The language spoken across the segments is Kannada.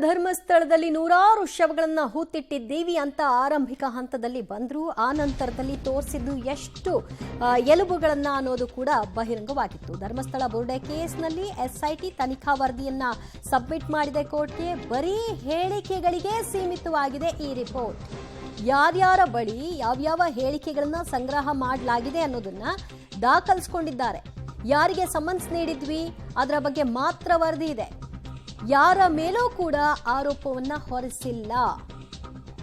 ಧರ್ಮಸ್ಥಳದಲ್ಲಿ ನೂರಾರು ಶವಗಳನ್ನು ಹೂತಿಟ್ಟಿದ್ದೀವಿ ಅಂತ ಆರಂಭಿಕ ಹಂತದಲ್ಲಿ ಬಂದ್ರು. ಆ ನಂತರದಲ್ಲಿ ತೋರಿಸಿದ್ದು ಎಷ್ಟು ಎಲುಬುಗಳನ್ನ ಅನ್ನೋದು ಕೂಡ ಬಹಿರಂಗವಾಗಿತ್ತು. ಧರ್ಮಸ್ಥಳ ಬುರ್ಡೆ ಕೇಸ್ನಲ್ಲಿ ಎಸ್ಐಟಿ ತನಿಖಾ ವರದಿಯನ್ನ ಸಬ್ಮಿಟ್ ಮಾಡಿದೆ ಕೋರ್ಟ್ಗೆ. ಬರೀ ಹೇಳಿಕೆಗಳಿಗೆ ಸೀಮಿತವಾಗಿದೆ ಈ ರಿಪೋರ್ಟ್. ಯಾರ್ಯಾರ ಬಳಿ ಯಾವ್ಯಾವ ಹೇಳಿಕೆಗಳನ್ನ ಸಂಗ್ರಹ ಮಾಡಲಾಗಿದೆ ಅನ್ನೋದನ್ನ ದಾಖಲಿಸಿಕೊಂಡಿದ್ದಾರೆ. ಯಾರಿಗೆ ಸಮನ್ಸ್ ನೀಡಿದ್ವಿ ಅದರ ಬಗ್ಗೆ ಮಾತ್ರ ವರದಿ ಇದೆ. ಯಾರ ಮೇಲೂ ಕೂಡ ಆರೋಪವನ್ನ ಹೊರಿಸಿಲ್ಲ.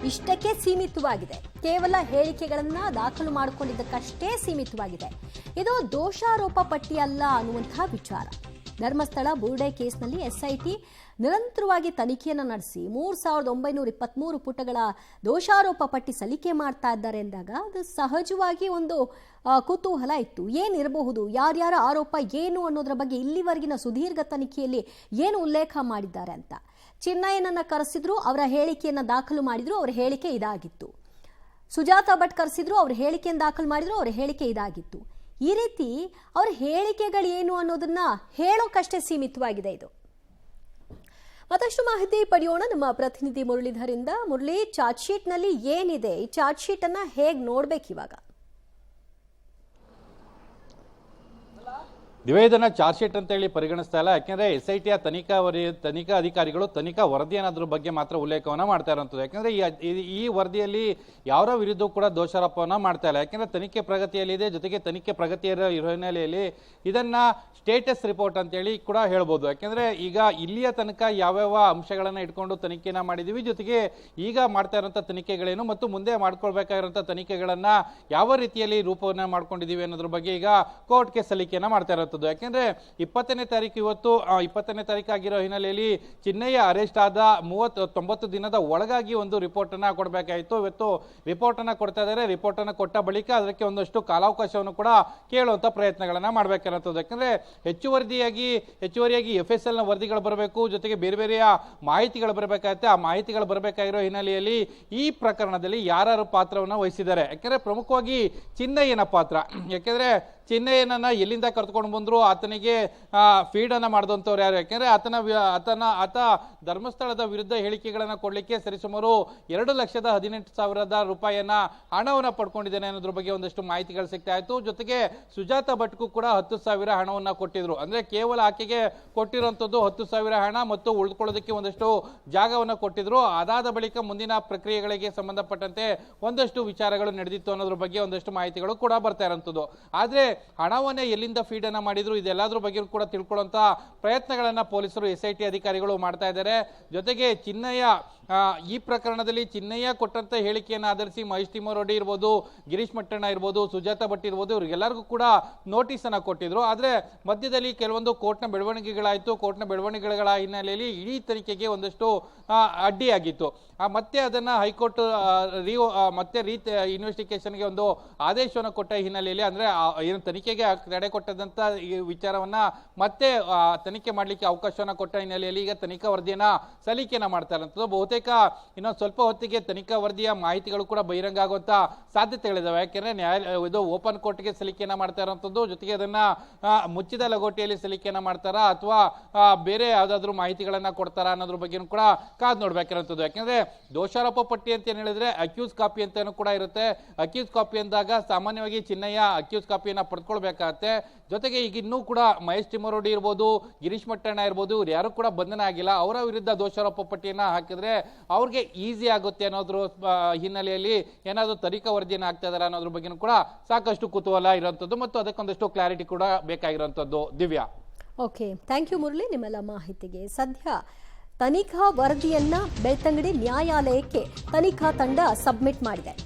ಇಷ್ಟಕ್ಕೆ ಸೀಮಿತವಾಗಿದೆ. ಕೇವಲ ಹೇಳಿಕೆಗಳನ್ನ ದಾಖಲು ಮಾಡಿಕೊಂಡಿದ್ದಕ್ಕಷ್ಟೇ ಸೀಮಿತವಾಗಿದೆ. ಇದು ದೋಷಾರೋಪ ಪಟ್ಟಿ ಅಲ್ಲ ಅನ್ನುವಂತಹ ವಿಚಾರ. ಧರ್ಮಸ್ಥಳ ಬುರ್ಡೆ ಕೇಸ್ನಲ್ಲಿ ಎಸ್ಐಟಿ ನಿರಂತರವಾಗಿ ತನಿಖೆಯನ್ನು ನಡೆಸಿ 3923 ಪುಟಗಳ ದೋಷಾರೋಪ ಪಟ್ಟಿ ಸಲ್ಲಿಕೆ ಮಾಡ್ತಾ ಇದ್ದಾರೆ ಎಂದಾಗ ಅದು ಸಹಜವಾಗಿ ಒಂದು ಕುತೂಹಲ ಇತ್ತು. ಏನಿರಬಹುದು, ಯಾರ್ಯಾರ ಆರೋಪ ಏನು ಅನ್ನೋದ್ರ ಬಗ್ಗೆ ಇಲ್ಲಿವರೆಗಿನ ಸುದೀರ್ಘ ತನಿಖೆಯಲ್ಲಿ ಏನು ಉಲ್ಲೇಖ ಮಾಡಿದ್ದಾರೆ ಅಂತ. ಚಿನ್ನಯ್ಯನನ್ನ ಕರೆಸಿದ್ರು, ಅವರ ಹೇಳಿಕೆಯನ್ನ ದಾಖಲು ಮಾಡಿದ್ರು, ಅವರ ಹೇಳಿಕೆ ಇದಾಗಿತ್ತು. ಸುಜಾತಾ ಭಟ್ ಕರೆಸಿದ್ರು, ಅವ್ರ ಹೇಳಿಕೆಯನ್ನು ದಾಖಲು ಮಾಡಿದ್ರು, ಅವರ ಹೇಳಿಕೆ ಇದಾಗಿತ್ತು. ಈ ರೀತಿ ಅವ್ರ ಹೇಳಿಕೆಗಳೇನು ಅನ್ನೋದನ್ನ ಹೇಳೋಕಷ್ಟೇ ಸೀಮಿತವಾಗಿದೆ ಇದು. ಮತ್ತಷ್ಟು ಮಾಹಿತಿ ಪಡೆಯೋಣ ನಮ್ಮ ಪ್ರತಿನಿಧಿ ಮುರಳೀಧರಿಂದ. ಮುರಳಿ, ಚಾರ್ಜ್ ಶೀಟ್ ನಲ್ಲಿ ಏನಿದೆ? ಈ ಚಾರ್ಜ್ ಶೀಟ್ ಅನ್ನ ಹೇಗೆ ನೋಡ್ಬೇಕು ಇವಾಗ? ಇದನ್ನ ಚಾರ್ಜ್ ಶೀಟ್ ಅಂತ ಹೇಳಿ ಪರಿಗಣಿಸ್ತಾ ಇಲ್ಲ. ಯಾಕೆಂದ್ರೆ ಎಸ್ಐಟಿಯ ತನಿಖಾ ಅಧಿಕಾರಿಗಳು ತನಿಖಾ ವರದಿ ಅನ್ನೋದ್ರ ಬಗ್ಗೆ ಮಾತ್ರ ಉಲ್ಲೇಖವನ್ನ ಮಾಡ್ತಾ ಇರುವಂತದ್ದು. ಯಾಕಂದ್ರೆ ಈ ವರದಿಯಲ್ಲಿ ಯಾರ ವಿರುದ್ಧ ಕೂಡ ದೋಷಾರೋಪವನ್ನ ಮಾಡ್ತಾ ಇಲ್ಲ. ಯಾಕಂದ್ರೆ ತನಿಖೆ ಪ್ರಗತಿಯಲ್ಲಿದೆ. ಜೊತೆಗೆ ತನಿಖೆ ಪ್ರಗತಿಯ ಹಿನ್ನೆಲೆಯಲ್ಲಿ ಇದನ್ನ ಸ್ಟೇಟಸ್ ರಿಪೋರ್ಟ್ ಅಂತ ಹೇಳಿ ಕೂಡ ಹೇಳ್ಬೋದು. ಯಾಕಂದ್ರೆ ಈಗ ಇಲ್ಲಿಯ ತನಕ ಯಾವ್ಯಾವ ಅಂಶಗಳನ್ನ ಇಟ್ಕೊಂಡು ತನಿಖೆನ ಮಾಡಿದೀವಿ, ಜೊತೆಗೆ ಈಗ ಮಾಡ್ತಾ ಇರುವಂತ ತನಿಖೆಗಳೇನು ಮತ್ತು ಮುಂದೆ ಮಾಡ್ಕೊಳ್ಬೇಕಾಗಿರುವಂತ ತನಿಖೆಗಳನ್ನ ಯಾವ ರೀತಿಯಲ್ಲಿ ರೂಪವನ್ನ ಮಾಡ್ಕೊಂಡಿದೀವಿ ಅನ್ನೋದ್ರ ಬಗ್ಗೆ ಈಗ ಕೋರ್ಟ್ಗೆ ಸಲ್ಲಿಕೆಯನ್ನ ಮಾಡ್ತಾ ಇರುವಂತದ್ದು. ಯಾಕೆಂದ್ರೆ 20ನೇ ತಾರೀಕು ಇವತ್ತು 20ನೇ ತಾರೀಕು ಆಗಿರೋ ಹಿನ್ನೆಲೆಯಲ್ಲಿ ಚಿನ್ನಯ್ಯ ಅರೆಸ್ಟ್ ಆದ 90 ದಿನದ ಒಳಗಾಗಿ ಒಂದು ರಿಪೋರ್ಟ್ ಅನ್ನ ಕೊಡಬೇಕಾಯಿತು. ಇವತ್ತು ರಿಪೋರ್ಟ್ ಅನ್ನ ಕೊಡ್ತಾ ಇದ್ದಾರೆ. ರಿಪೋರ್ಟ್ ಅನ್ನ ಕೊಟ್ಟ ಬಳಿಕ ಅದಕ್ಕೆ ಒಂದಷ್ಟು ಕಾಲಾವಕಾಶವನ್ನು ಕೂಡ ಕೇಳುವಂತ ಪ್ರಯತ್ನಗಳನ್ನ ಮಾಡಬೇಕಾಗಿರುತ್ತದೆ. ಯಾಕಂದ್ರೆ ಹೆಚ್ಚುವರಿಯಾಗಿ FSL ನ ವರದಿಗಳು ಬರಬೇಕು, ಜೊತೆಗೆ ಬೇರೆ ಬೇರೆಯ ಮಾಹಿತಿಗಳು ಬರಬೇಕಾಗುತ್ತೆ. ಆ ಮಾಹಿತಿಗಳು ಬರಬೇಕಾಗಿರೋ ಹಿನ್ನೆಲೆಯಲ್ಲಿ ಈ ಪ್ರಕರಣದಲ್ಲಿ ಯಾರು ಪಾತ್ರವನ್ನ ವಹಿಸಿದ್ದಾರೆ? ಯಾಕಂದ್ರೆ ಪ್ರಮುಖವಾಗಿ ಚಿನ್ನಯ್ಯನ ಪಾತ್ರ. ಯಾಕೆಂದ್ರೆ ಚಿನ್ನಯ್ಯನನ್ನ ಎಲ್ಲಿಂದ ಕರೆದುಕೊಂಡು ಬಂದ್ರು, ಆತನಿಗೆ ಫೀಡ್ ಅನ್ನ ಮಾಡಿದಂಥವ್ರು ಯಾರು? ಯಾಕೆಂದ್ರೆ ಆತ ಧರ್ಮಸ್ಥಳದ ವಿರುದ್ಧ ಹೇಳಿಕೆಗಳನ್ನ ಕೊಡ್ಲಿಕ್ಕೆ ಸರಿಸುಮಾರು 2,18,000 ರೂಪಾಯಿಯನ್ನ ಹಣವನ್ನ ಪಡ್ಕೊಂಡಿದ್ದೇನೆ ಅನ್ನೋದ್ರ ಬಗ್ಗೆ ಒಂದಷ್ಟು ಮಾಹಿತಿಗಳು ಸಿಗ್ತಾ ಇತ್ತು. ಜೊತೆಗೆ ಸುಜಾತಾ ಭಟ್ಗೂ ಕೂಡ 10,000 ಹಣವನ್ನ ಕೊಟ್ಟಿದ್ರು. ಅಂದ್ರೆ ಕೇವಲ ಆಕೆಗೆ ಕೊಟ್ಟಿರುವಂತದ್ದು 10,000 ಹಣ ಮತ್ತು ಉಳಿದುಕೊಳ್ಳೋದಕ್ಕೆ ಒಂದಷ್ಟು ಜಾಗವನ್ನ ಕೊಟ್ಟಿದ್ರು. ಅದಾದ ಬಳಿಕ ಮುಂದಿನ ಪ್ರಕ್ರಿಯೆಗಳಿಗೆ ಸಂಬಂಧಪಟ್ಟಂತೆ ಒಂದಷ್ಟು ವಿಚಾರಗಳು ನಡೆದಿತ್ತು ಅನ್ನೋದ್ರ ಬಗ್ಗೆ ಒಂದಷ್ಟು ಮಾಹಿತಿಗಳು ಕೂಡ ಬರ್ತಾ ಇರುವಂತದ್ದು. ಆದ್ರೆ ಹಣವನ್ನ ಎಲ್ಲಿಂದ ಫೀಡ್ ಅನ್ನ ಮಾಡಿದ್ರು, ಇದೆಲ್ಲದ್ರ ಬಗ್ಗೆ ಕೂಡ ತಿಳ್ಕೊಳ್ಳುವಂತ ಪ್ರಯತ್ನಗಳನ್ನ ಪೊಲೀಸರು SIT ಅಧಿಕಾರಿಗಳು ಮಾಡ್ತಾ ಇದ್ದಾರೆ. ಜೊತೆಗೆ ಚಿನ್ನಯ್ಯ ಈ ಪ್ರಕರಣದಲ್ಲಿ ಚಿನ್ನಯ್ಯ ಕೊಟ್ಟಂತ ಹೇಳಿಕೆಯನ್ನು ಆಧರಿಸಿ ಮಹೇಶ್ ತಿಮ್ಮರೋಡಿ ಇರ್ಬೋದು, ಗಿರೀಶ್ ಮಟ್ಟಣ್ಣ ಇರ್ಬೋದು, ಸುಜಾತಾ ಭಟ್ ಇರ್ಬೋದು, ಇವರಿಗೆಲ್ಲರಿಗೂ ಕೂಡ ನೋಟಿಸ್ ಅನ್ನ ಕೊಟ್ಟಿದ್ರು. ಆದ್ರೆ ಮಧ್ಯದಲ್ಲಿ ಕೆಲವೊಂದು ಕೋರ್ಟ್ನ ಬೆಳವಣಿಗೆಗಳಾಯಿತು. ಕೋರ್ಟ್ನ ಬೆಳವಣಿಗೆಗಳ ಹಿನ್ನೆಲೆಯಲ್ಲಿ ಇಡೀ ತನಿಖೆಗೆ ಒಂದಷ್ಟು ಅಡ್ಡಿಯಾಗಿತ್ತು. ಮತ್ತೆ ಅದನ್ನ ಹೈಕೋರ್ಟ್ ಮತ್ತೆ ಇನ್ವೆಸ್ಟಿಗೇಷನ್ಗೆ ಒಂದು ಆದೇಶವನ್ನು ಕೊಟ್ಟ ಹಿನ್ನೆಲೆಯಲ್ಲಿ, ಅಂದ್ರೆ ಏನು ತನಿಖೆಗೆ ತಡೆ ಕೊಟ್ಟದಂತ ಈ ವಿಚಾರವನ್ನ ಮತ್ತೆ ತನಿಖೆ ಮಾಡ್ಲಿಕ್ಕೆ ಅವಕಾಶವನ್ನ ಕೊಟ್ಟ ಹಿನ್ನೆಲೆಯಲ್ಲಿ ಈಗ ತನಿಖಾ ವರದಿಯನ್ನ ಸಲ್ಲಿಕೆಯನ್ನ ಮಾಡ್ತಾ ಇರುವಂತದ್ದು. ಬಹುತೇಕ ಇನ್ನೊಂದು ಸ್ವಲ್ಪ ಹೊತ್ತಿಗೆ ತನಿಖಾ ವರದಿಯ ಮಾಹಿತಿಗಳು ಕೂಡ ಬಹಿರಂಗ ಆಗುವಂತ ಸಾಧ್ಯತೆಗಳಿದಾವೆ. ಯಾಕೆಂದ್ರೆ ಇದು ಓಪನ್ ಕೋರ್ಟ್ಗೆ ಸಲ್ಲಿಕೆಯನ್ನ ಮಾಡ್ತಾ ಇರುವಂತದ್ದು. ಜೊತೆಗೆ ಅದನ್ನ ಮುಚ್ಚಿದ ಲಗೋಟಿಯಲ್ಲಿ ಸಲ್ಲಿಕೆಯನ್ನ ಮಾಡ್ತಾರಾ ಅಥವಾ ಬೇರೆ ಯಾವ್ದಾದ್ರು ಮಾಹಿತಿಗಳನ್ನ ಕೊಡ್ತಾರಾ ಅನ್ನೋದ್ರ ಬಗ್ಗೆ ಕೂಡ ಕಾದ್ ನೋಡ್ಬೇಕಿರುವಂತದ್ದು. ಯಾಕೆಂದ್ರೆ ದೋಷಾರೋಪ ಪಟ್ಟಿ ಅಂತ ಏನ್ ಹೇಳಿದ್ರೆ ಅಕ್ಯೂಸ್ ಕಾಪಿ ಅಂತ ಕೂಡ ಇರುತ್ತೆ. ಅಕ್ಯೂಸ್ ಕಾಪಿ ಅಂದಾಗ ಸಾಮಾನ್ಯವಾಗಿ ಚಿನ್ನಯ್ಯ ಅಕ್ಯೂಸ್ ಕಾಪಿಯನ್ನ ಪಡ್ಕೊಳ್ಬೇಕಾಗತ್ತೆ. ಜೊತೆಗೆ ಈಗ ಇನ್ನೂ ಕೂಡ ಮಹೇಶ್ ತಿಮ್ಮರೋಡಿ ಇರ್ಬೋದು, ಗಿರೀಶ್ ಮಟ್ಟಣ್ಣ ಇರ್ಬೋದು, ಇವ್ರು ಯಾರು ಕೂಡ ಬಂಧನ ಆಗಿಲ್ಲ. ಅವರ ವಿರುದ್ಧ ದೋಷಾರೋಪ ಪಟ್ಟಿಯನ್ನ ಹಾಕಿದ್ರೆ ಅವ್ರಿಗೆ ಈಸಿ ಆಗುತ್ತೆ ಅನ್ನೋದ್ರ ಹಿನ್ನೆಲೆಯಲ್ಲಿ ಏನಾದ್ರು ತನಿಖಾ ವರದಿಯನ್ನ ಆಗ್ತಾ ಇದಾರೆ ಅನ್ನೋದ್ರ ಬಗ್ಗೆ ಕೂಡ ಸಾಕಷ್ಟು ಕುತೂಹಲ ಇರುವಂತದ್ದು ಮತ್ತು ಅದಕ್ಕೊಂದಷ್ಟು ಕ್ಲಾರಿಟಿ ಕೂಡ ಬೇಕಾಗಿರುವಂತದ್ದು. Divya, okay, thank you Murali ನಿಮ್ಮೆಲ್ಲ ಮಾಹಿತಿಗೆ. ಸದ್ಯ ತನಿಖಾ ವರದಿಯನ್ನ ಬೆಳ್ತಂಗಡಿ ನ್ಯಾಯಾಲಯಕ್ಕೆ ತನಿಖಾ ತಂಡ ಸಬ್ಮಿಟ್ ಮಾಡಿದೆ.